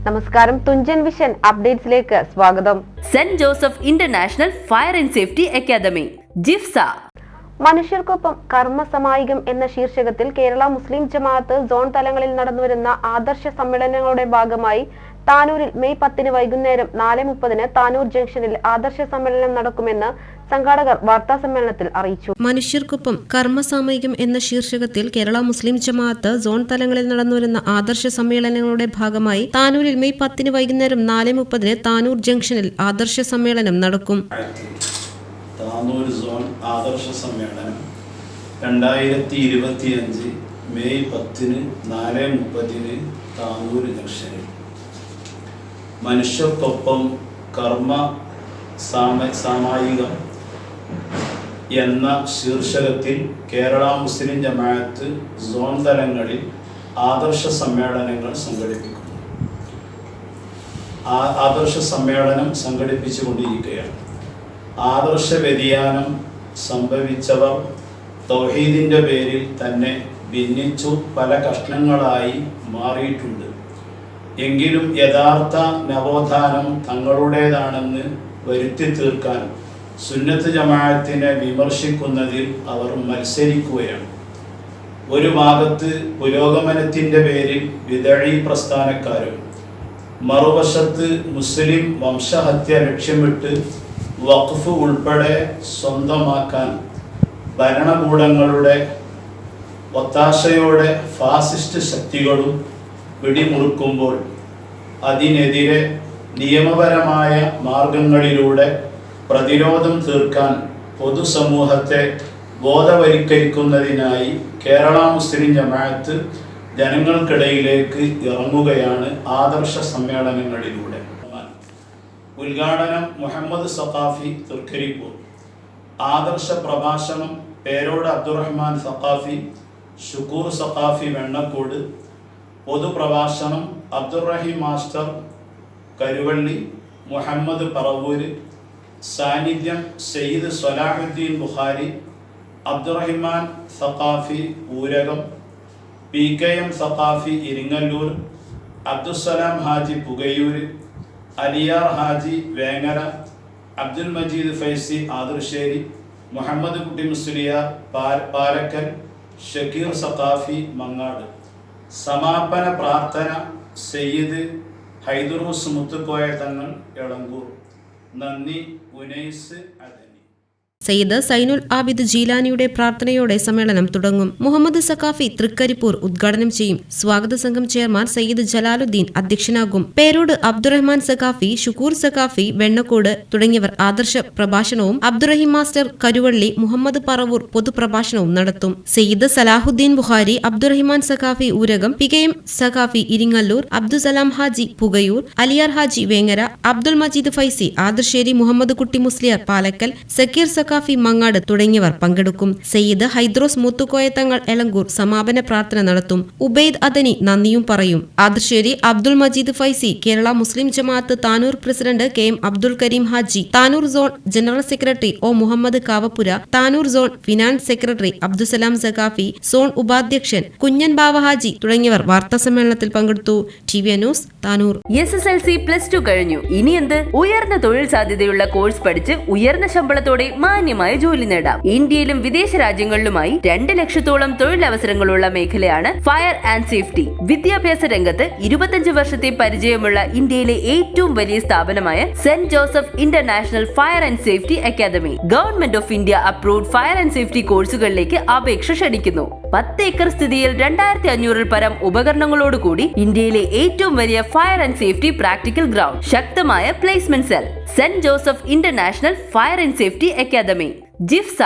നമസ്കാരം, തുഞ്ചൻ വിഷൻ അപ്ഡേറ്റ്സിലേക്ക് സ്വാഗതം. Saint Joseph international fire and safety academy ജിഫ്സ. മനുഷ്യർക്കൊപ്പം കർമ്മസമായികം എന്ന ശീർഷകത്തിൽ കേരള മുസ്ലിം ജമാഅത്ത് സോൺ തലങ്ങളിൽ നടന്നുവരുന്ന ആദർശ സമ്മേളനങ്ങളുടെ ഭാഗമായി താനൂരിൽ മെയ് 10 വൈകുന്നേരം 4:30 താനൂർ ജംഗ്ഷനിൽ ആദർശ സമ്മേളനം നടക്കുമെന്ന് സംഘാടകർ വാർത്താ സമ്മേളനത്തിൽ അറിയിച്ചു. മനുഷ്യർക്കൊപ്പം കർമ്മസാമയികം എന്ന ശീർഷകത്തിൽ കേരള മുസ്ലിം ജമാഅത്ത് സോൺ തലങ്ങളിൽ നടന്നുവരുന്ന ആദർശ സമ്മേളനങ്ങളുടെ ഭാഗമായി താനൂരിൽ മെയ് 10 വൈകുന്നേരം 4:30 താനൂർ ജംഗ്ഷനിൽ ആദർശ സമ്മേളനം നടക്കും. താനൂർ സോൺ ആദർശ സമ്മേളനം 2025 മെയ് 10 4:30 താനൂർ ജംഗ്ഷനിൽ മനുഷ്യർക്കൊപ്പം കർമ്മ സാമായികം എന്ന ശീർഷകത്തിൽ കേരള മുസ്ലിം ജമാഅത്ത് സോൺ തലങ്ങളിൽ ആദർശ സമ്മേളനങ്ങൾ സംഘടിപ്പിക്കുന്നു. ആദർശ സമ്മേളനം സംഘടിപ്പിച്ചുകൊണ്ടിരിക്കുകയാണ്. ആദർശ വ്യതിയാനം സംഭവിച്ചവർ തൗഹീദിൻ്റെ പേരിൽ തന്നെ ഭിന്നിച്ചു പല കഷ്ണങ്ങളായി മാറിയിട്ടുണ്ട്. എങ്കിലും യഥാർത്ഥ നവോത്ഥാനം തങ്ങളുടേതാണെന്ന് വരുത്തി തീർക്കാൻ സുന്നത്ത് ജമാഅത്തിനെ വിമർശിക്കുന്നതിൽ അവർ മത്സരിക്കുകയാണ്. ഒരു ഭാഗത്ത് പുരോഗമനത്തിൻ്റെ പേരിൽ വിദഴി പ്രസ്ഥാനക്കാരും മറുവശത്ത് മുസ്ലിം വംശഹത്യ ലക്ഷ്യമിട്ട് വഖഫ് ഉൾപ്പെടെ സ്വന്തമാക്കാൻ ഭരണകൂടങ്ങളുടെ ഒത്താശയോടെ ഫാസിസ്റ്റ് ശക്തികളും പിടിമുറുക്കുമ്പോൾ അതിനെതിരെ നിയമപരമായ മാർഗങ്ങളിലൂടെ പ്രതിരോധം തീർക്കാൻ പൊതുസമൂഹത്തെ ബോധവൽക്കരിക്കുന്നതിനായി കേരള മുസ്ലിം ജമാഅത്ത് ജനങ്ങൾക്കിടയിലേക്ക് ഇറങ്ങുകയാണ് ആദർശ സമ്മേളനങ്ങളിലൂടെ. ഉദ്ഘാടനം മുഹമ്മദ് സഖാഫി തൃക്കരിപ്പൂർ. ആദർശ പ്രഭാഷണം പേരോട് അബ്ദുറഹ്മാൻ സഖാഫി, ഷുക്കൂർ സഖാഫി വെണ്ണക്കോട്. പൊതുപ്രഭാഷണം അബ്ദുറഹീം മാസ്റ്റർ കരുവള്ളി, മുഹമ്മദ് പറവൂര്. സാന്നിധ്യം സയ്യിദ് സ്വലാഹുദ്ദീൻ ബുഖാരി, അബ്ദുറഹിമാൻ സഖാഫി ഊരകം, PKM സഖാഫി ഇരിങ്ങല്ലൂർ, അബ്ദുസ്സലാം ഹാജി പുകയൂർ, അലിയാർ ഹാജി വേങ്ങര, അബ്ദുൽ മജീദ് ഫൈസി ആദർശേരി, മുഹമ്മദ് കുട്ടി മുസ്ലിയാർ പാലക്കൽ, ഷക്കീർ സഖാഫി മങ്ങാട്. സമാപന പ്രാർത്ഥന സയ്യിദ് ഹൈദറൂസ് മുത്തുക്കോയ തങ്ങൾ എളങ്കൂർ. നന്ദി. ഉനൈസ് അദനി. സയ്യിദ് സൈനുൽ ആബിദ് ജീലാനിയുടെ പ്രാർത്ഥനയോടെ സമ്മേളനം തുടങ്ങും. മുഹമ്മദ് സഖാഫി തൃക്കരിപ്പൂർ ഉദ്ഘാടനം ചെയ്യും. സ്വാഗത സംഘം ചെയർമാൻ സയ്യിദ് ജലാലുദ്ദീൻ അധ്യക്ഷനാകും. പേരോട് അബ്ദുറഹ്മാൻ സഖാഫി, ഷുക്കൂർ സഖാഫി വെണ്ണക്കോട് തുടങ്ങിയവർ ആദർശ പ്രഭാഷണവും അബ്ദുറഹീം മാസ്റ്റർ കരുവള്ളി, മുഹമ്മദ് പറവൂർ പൊതുപ്രഭാഷണവും നടത്തും. സയ്യിദ് സലാഹുദ്ദീൻ ബുഖാരി, അബ്ദുറഹിമാൻ സഖാഫി ഊരകം, PKM സഖാഫി ഇരിങ്ങല്ലൂർ, അബ്ദുസലാം ഹാജി പുകയൂർ, അലിയാർ ഹാജി വേങ്ങര, അബ്ദുൽ മജീദ് ഫൈസി ആദർശേരി, മുഹമ്മദ് കുട്ടി മുസ്ലിയാർ പാലക്കൽ, സക്കീർ സഖാഫി മങ്ങാട് തുടങ്ങിയവർ പങ്കെടുക്കും. സയ്യിദ് ഹൈദ്രോസ് മുത്തുക്കോയ തങ്ങൾ എളങ്കൂർ സമാപന പ്രാർത്ഥന നടത്തും. ഉബൈദ് അദനി നന്ദിയും പറയും. Adarsheri Abdul Majeed Faizi, Kerala Muslim Jamaat Tanur president KM Abdul Kareem Haji, Tanur zone general secretary O Muhammad Kavappura, Tanur zone finance secretary Abdussalam Saqafi, zone ഉപാധ്യക്ഷൻ കുഞ്ഞൻ ബാവ ഹാജി തുടങ്ങിയവർ വാർത്താ സമ്മേളനത്തിൽ പങ്കെടുത്തു. TV news Tanur. SSLC +2 കഴിഞ്ഞു. ഇനി എന്ത്? ഉയർന്ന തൊഴിൽ സാധ്യതയുള്ള കോഴ്സ് പഠിച്ച് ഉയർന്ന ശമ്പളത്തോടെ മാന്യമായ ജോലി നേടാം. ഇന്ത്യയിലും വിദേശ രാജ്യങ്ങളിലുമായി 2 ലക്ഷത്തോളം തൊഴിലവസരങ്ങളുള്ള മേഖലയാണ് ഫയർ ആൻഡ് സേഫ്റ്റി. വിദ്യാഭ്യാസ രംഗത്ത് 25 വർഷത്തെ പരിചയമുള്ള ഇന്ത്യയിലെ ഏറ്റവും വലിയ സ്ഥാപനമായ saint Joseph international fire and safety academy government of India approved fire and safety കോഴ്സുകളിലേക്ക് അപേക്ഷ ക്ഷണിക്കുന്നു. 10 ഏക്കർ സ്ഥിതിയിൽ 2500 പരം ഉപകരണങ്ങളോടുകൂടി ഇന്ത്യയിലെ ഏറ്റവും വലിയ fire and safety practical ground, ശക്തമായ placement cell, Saint Joseph international fire and safety academy ജിഫ്സ.